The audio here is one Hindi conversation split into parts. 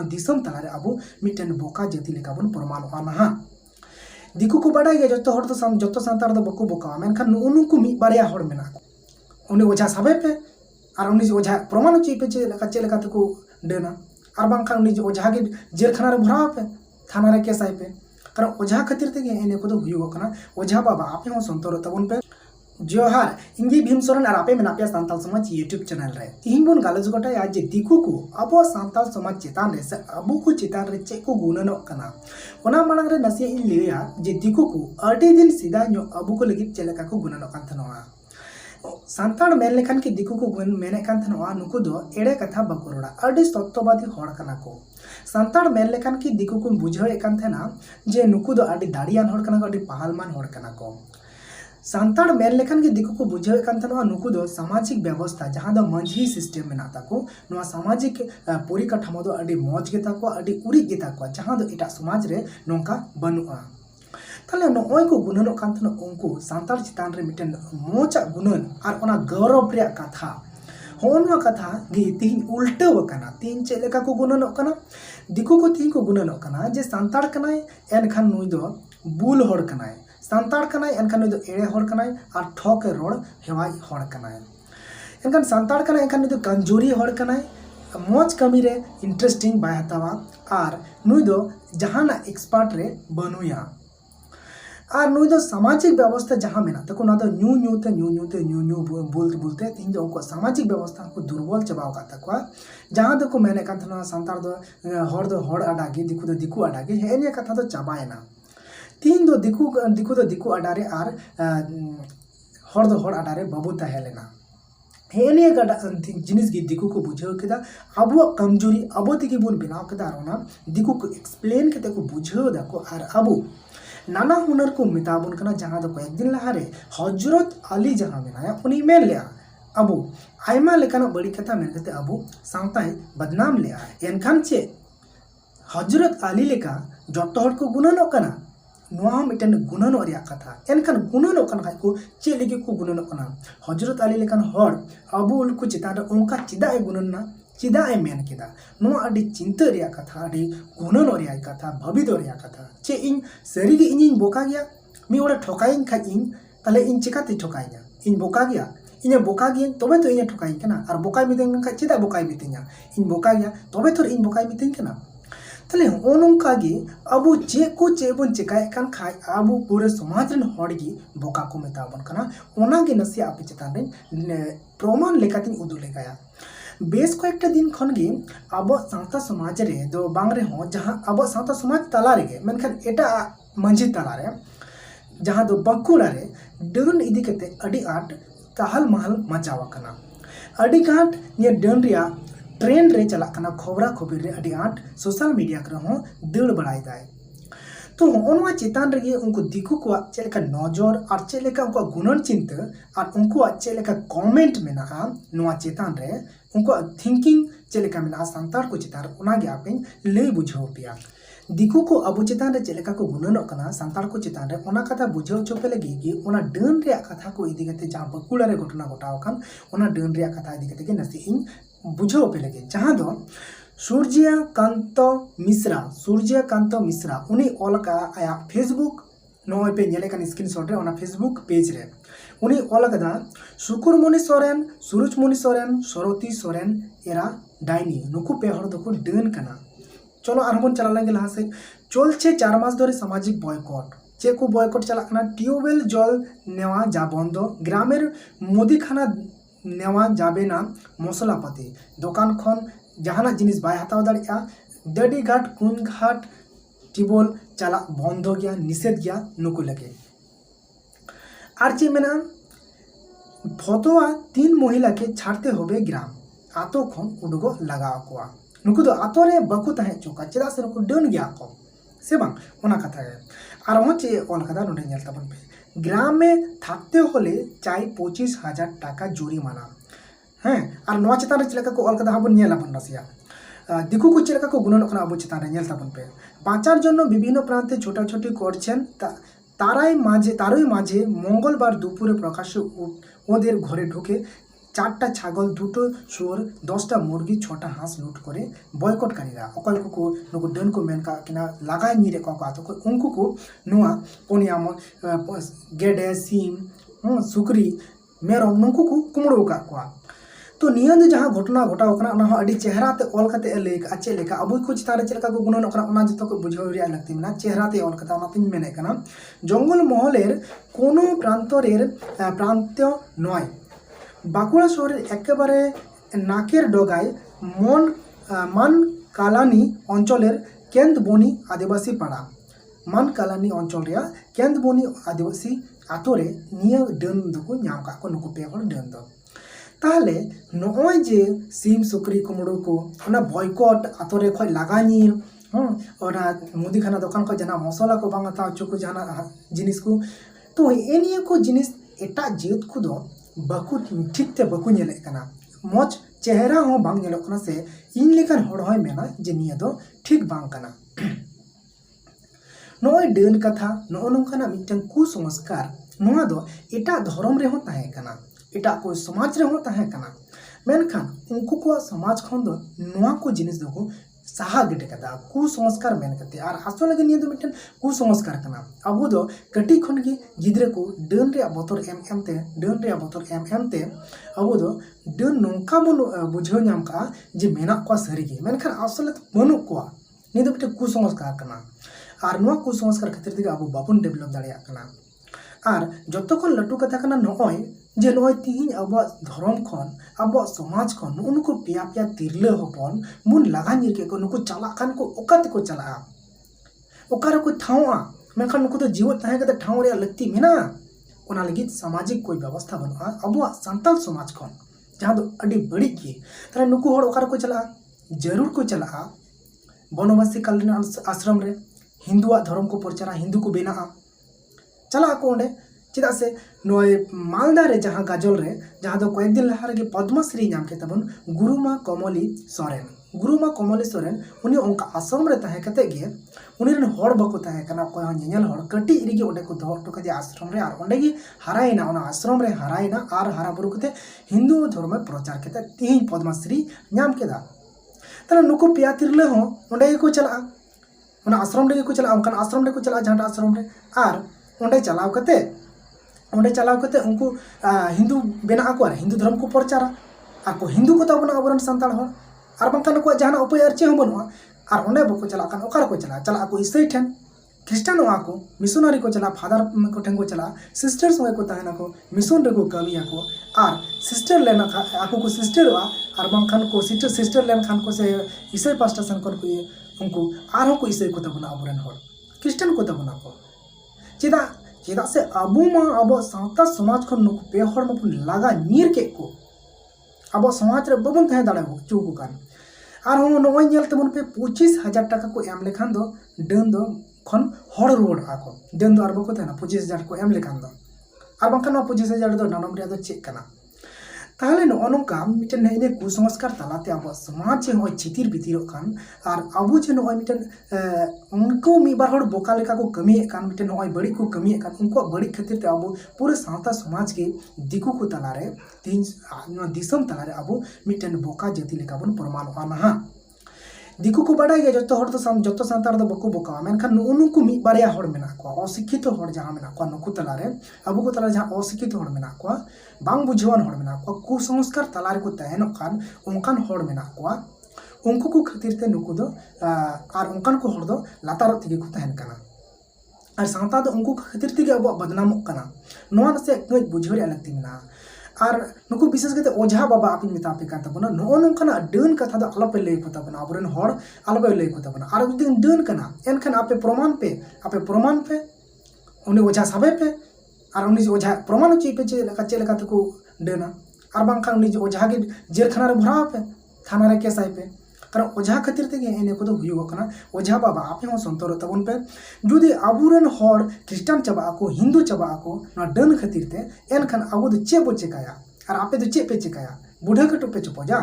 दिसम तलारे अब मिटन बोका जाति लेका बन प्रमाणोगा नहा दिकू को बाडा गया जो सानतार दो बको बोका मेनखान नुनुकु मिद बारिया हर मेना उनी ओझा साबे पे और उनी ओझा प्रमाण ची पे चेलेका तको डेना और बांखान उनी ओझा के जेल खाना रे भराव पे थाना रे केस आइ पे कारण ओझा खातिर तेगे एने को दो हुयो कना ओझा बाबा आपे हो संतर तबन पे जोहार इंगी भीम सोरेन और आपे मेना पे सांताल समाज यूट्यूब चैनल रे तीन बन गालज गोटा आज दिकू को अब सांताल समाज चेतान रे से अबु को चेतान रे चे को गुणनो कना ओना मानग रे नसिया इन लिया जे दिकू को अडी दिन सीधा नो अबु को लगी चेलेका को गुणनो कान थनवा सांताल मेन लेखान की दिकू को गुण मेने कान थनवा नुकु दो एड़े कथा बकरोड़ा अडी सत्यवादी हड़ कना को सांताल मेन लेखान की दिकू को बुझावे कान थना जे नुकु दो अडी दाड़ियान हड़ कना को अडी पहालमान हड़ कना को सांताल मेन लेखान के दिकू को बुझावे कान थना नुकु दो सामाजिक व्यवस्था जहां दो मंझी सिस्टम में नाता को नवा सामाजिक परिकाठामो दो अडी मौज गेता को अडी उरी गेता को जहां दो एटा समाज रे नोंका बनुआ ताले नोय को गुणनो कान थना उनको सांताल चितान रे मिटन मोचा गुणन और ओना गौरव रे कथा होनवा कथा गे तीन उल्टा वकना तीन चेलेका को गुणनो कना दिकू को तीन को गुणनो कना जे सांताल कनाय एनखान नुई दो बुल हड़ कनाय सांताल कनाय एनखान नुई दो एड़े हड़ कनाय और ठोक रोड हेवाई हड़ कनाय एनखान सांताल कनाय एनखान नुई दो कंजूरी हड़ कनाय मौज कमी रे इंटरेस्टिंग बाय हतावा और नुई दो जहाना एक्सपर्ट रे बनुया और नुई दो सामाजिक व्यवस्था जहाँ मेना तको ना दो न्यू बोलते तीन दो उनको सामाजिक व्यवस्था को दुर्बल चबाव का तकवा जहाँ दो को मैंने कहा सांताल दो हड़ अडागे दिकू अडागे हेनिया कथा दो चाबायना तीन दो दिकू अडारे और हड़ अडारे बाबू तहेलेना हेनिया जिनिस गी दिकू को बुझाव केदा अब कमजोरी अब तेगे बन बनाव केदा और दिकू को एक्सप्लेन केते को बुझाव दाको और अब नाना हुनर को मिताबन कना जहाँ दो एक दिन लहारे हजरत अली जहाँ मेनाया उनी मेन लिया अब आयमा लेकाना बड़ी कथा मेन कते अब सावताय बदनाम लिया एनखान चे हजरत अली लेका जट्टो हड़ को गुणनो कना नोआ मिटन गुणनो रिया कथा एनखान गुणनो कन खाय को चे लेगे को गुणनो कना हजरत अली लेकान हड़ अबु उल को चितान उनका चिदा ए गुणना चिदा ए मेन केदा नोआ अडी चिंता रिया कथा अडी गुणनो रिया कथा भविदो रिया कथा चे इन सरीगे इन बोका गया मी ओड़ा ठोकाइन खा इन तले इन चिकाते ठोकाइया इन बोका गया इन बोका गया तबे तो इन ठोकाइन कना और बोकाय मितेन खा चिदा बोकाय मिते냐 इन बोका गया तबे तो इन बोकाय मितेन कना तले ओनोंका गे अबु चे बन चिकाय कान खाय अबु पूरे समाज रन हड़ गी बोका को मेताबन कना ओना गे नसिया आपे चितान रे प्रमाण लेकातिन उदुले गया बेस कयेकटा दिन खन गे अब सावता समाज रे दो बांग रे हो जहां अब सावता समाज तला रे मेनखान एटा मंझी तला रे जहां दो बंकुड़ा रे डन इदी कते अडी आट कहल महल मचावा कना अडी घाट ये डन रिया ट्रेंड रे चला कना खबरा खबर रे अडी आट सोशल मीडिया करे हो दड़ बड़ाई दाय तो होनवा चेतान रे उनको दिकू को चेलेका नजर और चेलेका उनको गुणन चिंता और उनको चेलेका कमेंट मेना नवा चेतान रे उनको थिंकिंग चेलेका मेना सांताल को चेतान ओना गे आपेन लई बुझाव पिया दिकू को अबु चेतान रे चेलेका को गुणनो कना सांताल को चेतान रे ओना कथा बुझाव चोपे लगी कि ओना डन रे कथा को इदी कते जहां बकुड़ा रे घटना घटाव कान ओना डन रे कथा इदी कते के नसी इन बुझाव पे लगे जहां दो सूर्यकांत मिश्रा उनी ओलका आया फेसबुक नोय पे नेले कान स्क्रीनशॉट रे ओना फेसबुक पेज रे उनी ओलकदा सुकुरमणि सोरेन सुरुचमणि सोरेन सरती सोरेन एरा डाइनी नुकु पे हड़ दको डन कना चलो आरबन चला लेंगे लहा से चलছে 4 मास धरे सामाजिक बयकट चे को बयकट चला कना टिউবওয়েল जल नेवा जा बंद ग्रामेर मुदीखाना नेवा जाबे ना मसलापाती दुकान खन जहाना जिनिस बाय हताव दाड़िया दड़ी घाट कुन घाट टिबल चला बंद गया निषेध गया नुकु लगे और चे मेना फतोआ 3 महिला के छाड़ते होबे ग्राम आतो खन उडगो लगाव कोआ नुकु दो आतो रे बकु तहे चोका चेदा से नुकु डन गया को से बांग ओना कथा है और हो चे ओन कथा नोडे नेल तबन पे ग्राम में थाकते होले चाय 25,000 टाका जुर्माना हैं और नवा चेतान रे चलेका को ओल कथा हबन नेला बन नसिया दिकू को चलेका को गुणन कना अबु चेतान रे नेल तबन पे पाचार जन्य विभिन्न प्रांते छोटा छोटी करछेन ताराई माझे मंगलवार दुपुरे प्रकाश ओদের ঘরে ঢুকে 4টা ছাগল 2টো শুয়োর 10টা মুরগি 6টা হাঁস লুট করে বয়কটকারীরা অকল को नुकु डन को मेन का किना लागाय निरे को आतो को उनको को नुआ पोनिया गेडे सीम सुकरी मेरम नुकु को कुमड़ो का को तो निया जहाँ घटना घटाव कना अड़ी चेहरा ते ऑल कते लेक अच्छे लेका अब को चितारे चलका को गुणन ओकरा जतो को बुझाव रिया लगती मेना चेहरा ते ऑल कता ओनातिन मेने कना जंगल महलेर कोनो प्रांत्य नय बाकुड़ा शहरेर एकेबारे नाकेर डगाय मान कालानी अंचलेर केंदबनी आदिवासी पाड़ा मान कालानी अंचल रिया केंदबनी आदिवासी आतोरे निया डन दको नाम का को नुकु पे हर डन दो ताहले नय जे सीम सुकरी कुमड़ो को ओना बॉयकट आतोरे खय लागानीर ओना मुदीखाना दुकान को जना मसला को बांगा ता चोको जना जिनिस को तो एनिया को जिनिस एटा जेत को दो बाकु ठीक ते बाकु नेले कना मज चेहरा हो बांग नेलो कना से इन लेखन हड़ होय मेना जे निया दो ठीक बांग कना नय डन कथा नो नंकाना मिटन कुसंस्कार नोआ दो एटा धर्म रे हो ताहे कना एटा को समाज रे हो ताहे कना मेनखान उनको को समाज खन दो नोआ को जिनिस दो को साहा गिटे कदा कुसंस्कार मेन कते आर आसल के निया दो मिटन कुसंस्कार कना अबो दो कटी खन के गिद्रे को डन रे बोतर एम ते अबो दो डन नोंका बन बुझाव नाम का जे मेना को सरी गे मेनखान आसल बनु को नि दो मिटन कुसंस्कार कना आर नोआ कुसंस्कार खातिर दिगे अबो बाबन डेवलप दाड़िया कना आर जतो खन लटू कथा कना नय जे नय तिहिन अब धर्म खन अब समाज खन उनको पिया पिया तिरले हपन मुन लगा निर के नुको चला खान को ओकाते को चला ओकार को ठावा मेखान नुको तो जीव ताहे कते ठाव रे लगती मेना ओना लगी सामाजिक कोई व्यवस्था बनुआ अब संताल समाज खन जहां दो अडी बड़ी की तारे नुको हड़ ओकार को चला जरूर को चला बनवासी कालीन आश्रम रे हिंदुआ धर्म को प्रचार हिंदू को बेना चला को ओंडे चेदा से नय मालदा रे जहाँ गाजल रे जहाँ दो कয়েক दिन लहा रे पद्मश्री नाम के तबन गुरुमा कमली सोरेन उनी उनका आश्रम रे ताहे कते गे उनी रन हड़ बको ताहे कना कोय नेनेल हड़ कटी रिगे ओंडे को दो टो कदे आश्रम रे आर ओंडे गी हारायना ओना आश्रम रे हारायना आर हारा बुरु कते हिंदू धर्म प्रचार कते तिहिन पद्मश्री नाम केदा तले नुको पिया तिरले हो ओंडे को चला ओना आश्रम रे को चला उनका आश्रम रे को चला जहाँ आश्रम रे आर ओंडे चलाव कते उनको हिंदू बेना को हिंदू धर्म को प्रचारा आर को हिंदू को तबना अबरन संताल हो आर बंकान को जहां उपाय आर चे हो बनुआ आर ओंडे बको चला कान ओकार को चला को ईसाई ठन ख्रिस्टान को मिशनरी को चला फादर को ठन को चला सिस्टर संगे को ताहना को मिशन रे को कमिया को आर सिस्टर लेना आको को सिस्टर आर बंकान को सिस्टर लेन खान को से ईसाई पास्टर सन को उनको आर को ईसाई को तबना अबरन हो ख्रिस्टान को तबना को चेदा से अबो मा अब सावता समाज खन नुक पे हर मपुन लागा नीर के को अब समाज रे बबन थाहे दाड़ा हो चुकु कान आर हो नय नेल तमन पे 25,000 टाका को एम लेखान दो डन दो खन हर रोड आको डन दो आर बको थाना 25,000 को एम लेखान दो आर बंखान 25,000 दो नानम रे दो चेक कना ताहले नोका मिटन ने कुसंस्कार तालाते अब समाज से होय छितिर बितिरो कान आर अबु जे नय मिटन उनको मी बार हड़ बोका लेका को कमी कान मिटन नय बड़ी को कमी कान उनको बड़ी खातिर ते अब पूरे सावता समाज के दिकु को तलारे तीन दिसम तलारे अब मिटन बोका जति लेका बन प्रमाण होना दिकु को बड़ा गया जो सांतार दो बको बोका मेनखान उनको मी बारिया हड़ मेना को अशिक्षित हड़ जहाँ मेना को नुकु तलारे अबु को तलारे जहाँ अशिक्षित हड़ मेना को बांग बुझावन हड़ मेना को कुसंस्कार तलारे को तहन खान उनकान हड़ मेना को उनको को खातिर ते नुकु दो आर उनकान को हड़ दो लातार तिगे को तहन कना आर सांता दो उनको खातिर तिगे अब बदनाम कना नोआ से बुझाव रे लगती मेना आर नुकु विशेष करते ओझा बाबा आपन मिता पे काता बना नो नंकाना डन कथा द अलप पे लई कोता बना अबरन हड़ अलप पे लई कोता बना आर दिन डन कना एनखान आपे प्रमाण पे उनी ओझा साबे पे आर उनी ओझा प्रमाण ची पे चे लका तको डना आर बांखान उनी ओझा के जेल खाना रे भरा पे थाना रे केस आइ पे कारण ओझा खातिर ते एने को हुयो कना ओझा बाबा आपे हो संतर तबन पे जुदी आबुरन हड़ ख्रिस्टान चबा को हिंदू चबा को ना डन खातिर ते एनखान आबु दो चे बो चेकाया आर आपे दो चे पे चेकाया बुढ़ा कटो पे चुपो जा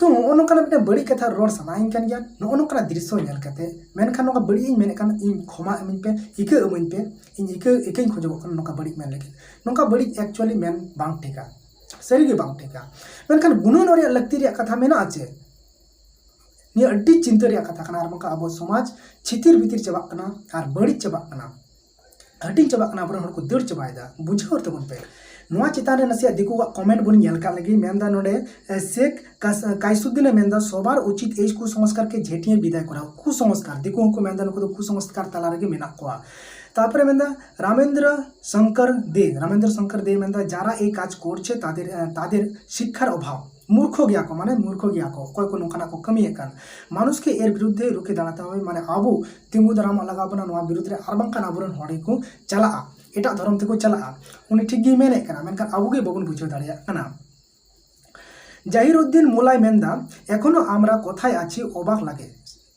तो ओनोकाना मिटे बड़ी कथा रोड सनाइन कान गया ओनोकाना दृश्य नेल कते मेनखान नोका बड़ी इन मेने कान इन खमा अमिन पे इके अमिन पे इन इके खोजो कान नोका बड़ी मेन लेकिन नोका बड़ी एक्चुअली मेन बांग ठेका सारी बांग टेका मेनखान गुनन और लगती रे कथा मेना आचे नि अड्डी चिंता रे कथा कना आर बंका अब समाज छितिर बितिर चबा कना आर बड़ी चबा कना हटिंग चबा कना बरन हर को दड़ चबायदा बुझावर तबन पे नोआ चितान रे नसिया दिकु कमेंट बन नेल का लगी मेंदा नोडे शेख कायसुद्दीन मेंदा सबार उचित एज कुसंस्कार के झेटिए विदाय करा कुसंस्कार दिकु को मेंदा नको कुसंस्कार तला रे मेना कोआ तारपरे मेंदा रामेंद्र शंकर दे मेंदा जारा ए काज करछे तादेर शिक्षार अभाव मूर्ख गया को माने मूर्ख गया को कोई को नोकाना को कमी एकान मानुष के एर विरुद्धे रुके दाड़ाते हबे माने आबो तिंगु दाराम लगा बना नोआ विरुद्ध रे आरबांकान आबोरन हड़े को चला एटा धर्म तेको चला उनी ठीक गे मेने कना मेनखान आबो गे बबन बुझाव दाड़िया कना जहिरुद्दीन मोलाई मेंदा एखोनो आमरा कोथाय आछि अबाक लागे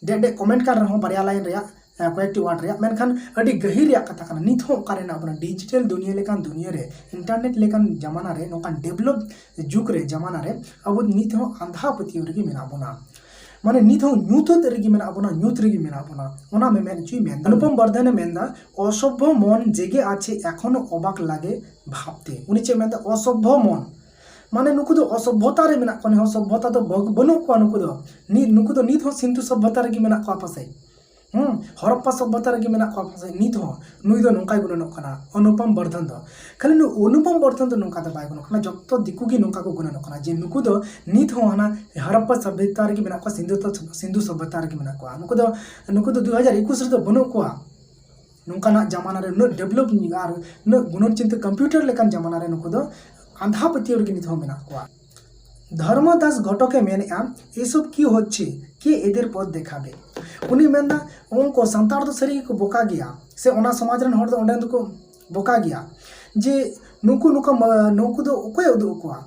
डेडे कमेंट कर रहा बारिया लाइन रे कयेकटी वार्ड रे मेनखान अडी गहिर रे कथा कना नित हो कारे ना अपना डिजिटल दुनिया लेकान दुनिया रे इंटरनेट लेकान जमाना रे नोकान डेवलप जुग रे जमाना रे अब नित हो अंधा पतियो रे मेना बोना माने नित हो न्यूत रे मेना बोना न्यूत रे मेना बोना ओना में मेन चुई मेन अनुपम वर्धन मेंदा असभ्य मन जेगे आछे एखोनो अबाक लागे भाबते उनी चे मेंदा असभ्य मन माने नुकु दो असभ्यता रे मेना कोने सभ्यता तो बनो को नुकु दो नित हो सिंधु सभ्यता रे मेना को पासे हरप्पा सभ्यता रे मेना को पासे नित हो नुई दो नोंकाय गुणनो कना अनुपम वर्धन दो खाली नु अनुपम वर्धन दो नोंका दो बाय गुणनो कना जत्तो दिकु गी नोंका को गुणनो कना जे नुकु दो नित हो हना हरप्पा सभ्यता रे मेना को सिंधु सभ्यता रे मेना को नुकु दो 2021 रे दो बनो को नोंकाना जमाना रे न डेवलप आर न गुणन चिंता कंप्यूटर लेकान जमाना रे नुकु दो आंधा पतियों रे नित हो मेना को धर्मदास घटके मेन ये सब की होच्छे कि एदेर पद देखाबे उनी मेंदा उनको संतार तो सरी को बोका गया से ओना समाज रन हर दो ओंडे को बोका गया जे नुकु दो ओकोय उदु कोआ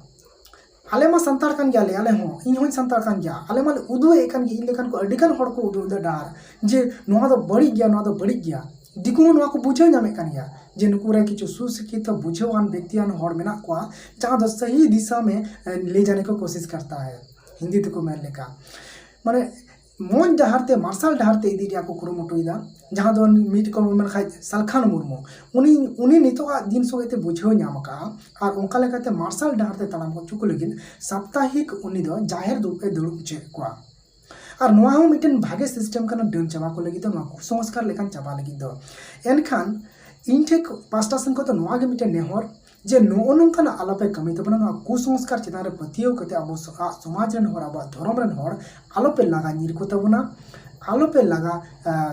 आले मा संतार कान गया ले आले हो इन होय संतार कान गया आले मा उदु एकान गे इन लेकान को अडिकान हर को उदु डार जे नोआ दो बड़ी गया दिकु नोआ को बुझे नामे कान गया जे नुकु रे किछु सुशिक्षित बुझेवान व्यक्तियान हर मेना को जहां दो सही दिशा में ले जाने को कोशिश करता है हिंदी तक मेन लेका माने मन डहारते मार्शल डहारते इदी रिया को कुरुमुटुइदा जहां दो मीट को मन खाय सलखान मुर्मू उनी नितोगा दिन सोगेते बुझेव नामका और उनका लेकाते मार्शल डहारते तालाम को चुकु लगिन साप्ताहिक उनी दो जाहिर दुपे दुड़ुब चे को और नोआ हो मिटन भागे सिस्टम काना डन चाबा को लगी तो नोआ कुसंस्कार लेकान चाबा लगी दो एनखान इनठेक पास्टा सन को तो नोआ गे मिटन नेहर जे नो नोंकाना आलोपे कमी तबना नोआ कुसंस्कार चितान रे पतियो कते अब समाज रन हर अब धर्म रन हर आलोपे लगा निर को तबना आलोपे लगा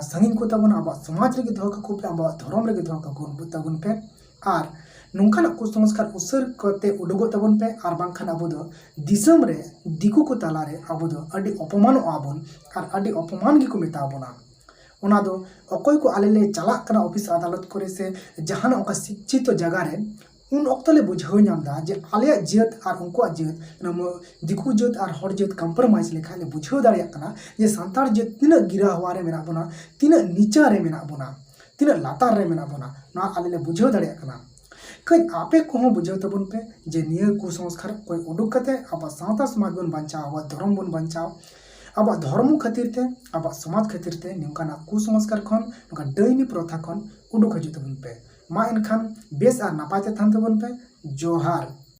संगिन को तबना अब समाज रे धोका को पे अब धर्म रे धोका को तबन पे आर नोंकाना कुसंस्कार उसर कते उडुगो तबन पे आर बांखान अब दो दिसम रे दिकु को तला रे अब दो अडी अपमान आबन आर अडी अपमान गी को मेता बोना ओना दो अकोय को आलेले चला कना ऑफिस अदालत करे से जहान ओका शिक्षित जगह रे उन अक्तले बुझाव नामदा जे आले जेत और उनको जेत दिकु जेत और हर जेत कंप्रोमाइज लेखा ले बुझाव दाड़िया कना जे संतार जेत तीना गिरा हुआ रे मेना बोना तीना नीचा रे मेना बोना तीना लातार रे मेना बोना ना आले ले बुझाव दाड़िया कना कई आपे को बुझाव तबन पे जे निय कुसंस्कार कोई उडुक कते अब सावता समाज बन बचाव अब धर्म बन बचाव अब धर्म खातिर ते अब समाज खातिर ते निकाना कुसंस्कार खन नका दैनी प्रथा खन उडुक हजु तबन पे मा एनखान बेस और नापाते थान तबन पे जोहार।